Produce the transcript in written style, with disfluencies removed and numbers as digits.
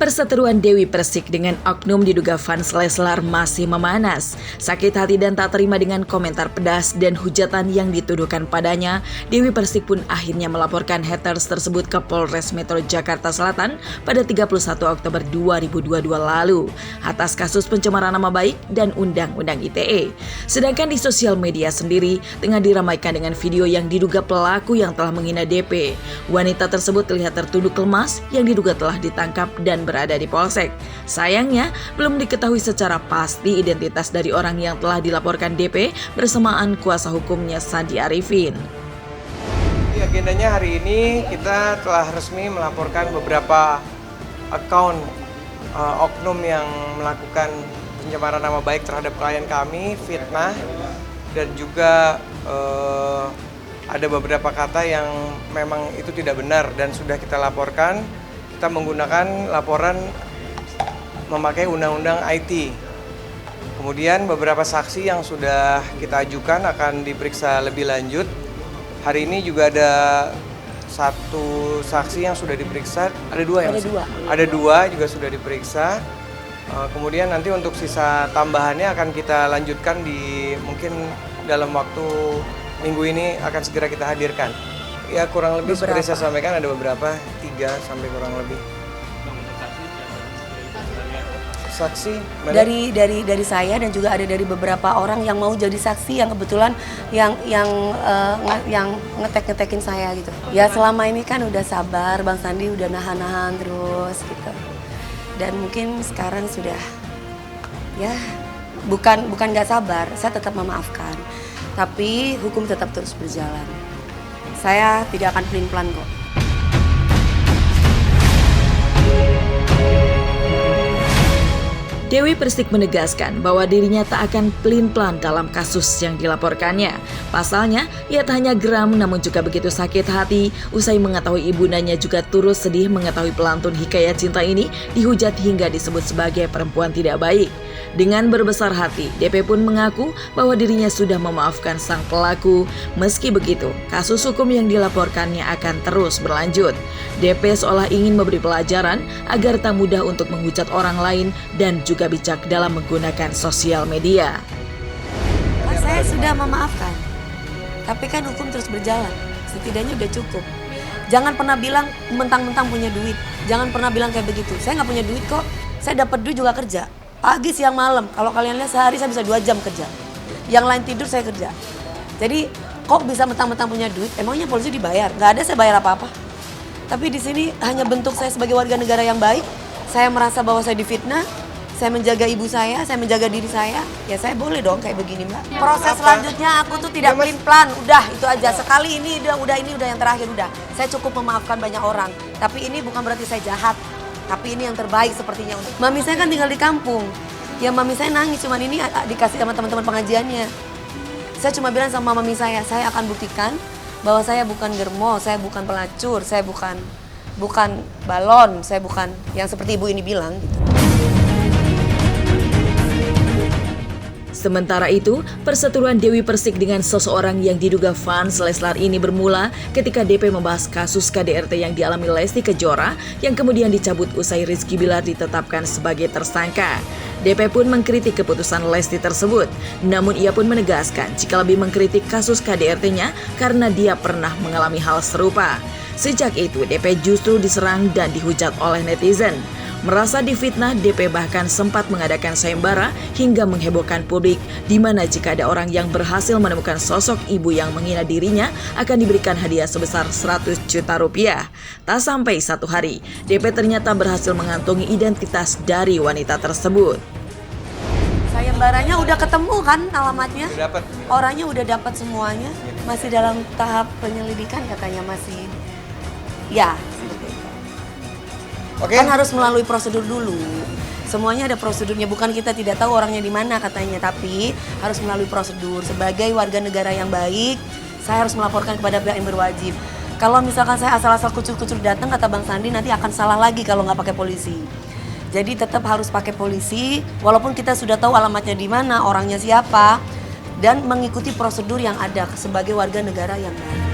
Perseteruan Dewi Persik dengan oknum diduga fans Leslar masih memanas. Sakit hati dan tak terima dengan komentar pedas dan hujatan yang dituduhkan padanya, Dewi Persik pun akhirnya melaporkan haters tersebut ke Polres Metro Jakarta Selatan pada 31 Oktober 2022 lalu atas kasus pencemaran nama baik dan Undang-Undang ITE. Sedangkan di sosial media sendiri tengah diramaikan dengan video yang diduga pelaku yang telah menghina DP. Wanita tersebut terlihat tertunduk lemas yang diduga telah ditangkap dan berada di polsek. Sayangnya, belum diketahui secara pasti identitas dari orang yang telah dilaporkan DP bersamaan kuasa hukumnya Sandi Arifin. Agendanya hari ini kita telah resmi melaporkan beberapa akun oknum yang melakukan pencemaran nama baik terhadap klien kami, fitnah, dan juga ada beberapa kata yang memang itu tidak benar dan sudah kita laporkan. Kita menggunakan laporan memakai Undang-Undang IT. Kemudian beberapa saksi yang sudah kita ajukan akan diperiksa lebih lanjut. Hari ini juga ada satu saksi yang sudah diperiksa. Ada dua ya? Ada dua juga sudah diperiksa. Kemudian nanti untuk sisa tambahannya akan kita lanjutkan mungkin dalam waktu minggu ini akan segera kita hadirkan. Ya kurang lebih seperti saya sampaikan ada beberapa, 3 sampai kurang lebih. Saksi dari saya dan juga ada dari beberapa orang yang mau jadi saksi yang kebetulan yang ngetekin saya gitu. Ya selama ini kan udah sabar, Bang Sandi udah nahan-nahan terus gitu. Dan mungkin sekarang sudah ya bukan nggak sabar, saya tetap memaafkan. Tapi hukum tetap terus berjalan. Saya tidak akan pelin-pelan kok. Dewi Persik menegaskan bahwa dirinya tak akan pelin-pelan dalam kasus yang dilaporkannya. Pasalnya, ia tak hanya geram namun juga begitu sakit hati usai mengetahui ibundanya juga turut sedih mengetahui pelantun hikayat cinta ini dihujat hingga disebut sebagai perempuan tidak baik. Dengan berbesar hati, DP pun mengaku bahwa dirinya sudah memaafkan sang pelaku. Meski begitu, kasus hukum yang dilaporkannya akan terus berlanjut. DP seolah ingin memberi pelajaran agar tak mudah untuk menghujat orang lain dan juga bijak dalam menggunakan sosial media. Saya sudah memaafkan, tapi kan hukum terus berjalan. Setidaknya udah cukup. Jangan pernah bilang mentang-mentang punya duit. Jangan pernah bilang kayak begitu. Saya nggak punya duit kok. Saya dapat duit juga kerja. Pagi, siang, malam. Kalau kalian lihat sehari saya bisa 2 jam kerja. Yang lain tidur saya kerja. Jadi kok bisa mentang-mentang punya duit? Emangnya polisi dibayar? Nggak ada saya bayar apa-apa. Tapi di sini hanya bentuk saya sebagai warga negara yang baik. Saya merasa bahwa saya difitnah. Saya menjaga ibu saya menjaga diri saya. Ya saya boleh dong kayak begini, Mbak. Proses selanjutnya aku tuh tidak pelin-pelan. Udah itu aja. Sekali ini udah yang terakhir udah. Saya cukup memaafkan banyak orang. Tapi ini bukan berarti saya jahat. Tapi ini yang terbaik sepertinya untuk mami saya kan tinggal di kampung. Ya mami saya nangis cuman ini dikasih sama teman-teman pengajiannya. Saya cuma bilang sama mami saya akan buktikan bahwa saya bukan germo, saya bukan pelacur, saya bukan balon, saya bukan yang seperti ibu ini bilang gitu. Sementara itu, perseteruan Dewi Persik dengan seseorang yang diduga fans Leslar ini bermula ketika DP membahas kasus KDRT yang dialami Lesti Kejora yang kemudian dicabut usai Rizky Bilar ditetapkan sebagai tersangka. DP pun mengkritik keputusan Lesti tersebut, namun ia pun menegaskan jika lebih mengkritik kasus KDRT-nya karena dia pernah mengalami hal serupa. Sejak itu, DP justru diserang dan dihujat oleh netizen. Merasa difitnah, DP bahkan sempat mengadakan sayembara hingga menghebohkan publik, di mana jika ada orang yang berhasil menemukan sosok ibu yang menghina dirinya akan diberikan hadiah sebesar 100 juta rupiah. Tak sampai 1 hari, DP ternyata berhasil mengantongi identitas dari wanita tersebut. Sayembaranya udah ketemu kan alamatnya? dapat. Orangnya udah dapat semuanya. Masih dalam tahap penyelidikan katanya masih. Ya. Oke. Kan harus melalui prosedur dulu. Semuanya ada prosedurnya, bukan kita tidak tahu orangnya di mana katanya, tapi harus melalui prosedur. Sebagai warga negara yang baik, saya harus melaporkan kepada pihak yang berwajib. Kalau misalkan saya asal-asal kucur-kucur datang, kata Bang Sandi, nanti akan salah lagi kalau nggak pakai polisi. Jadi tetap harus pakai polisi, walaupun kita sudah tahu alamatnya di mana, orangnya siapa, dan mengikuti prosedur yang ada sebagai warga negara yang baik.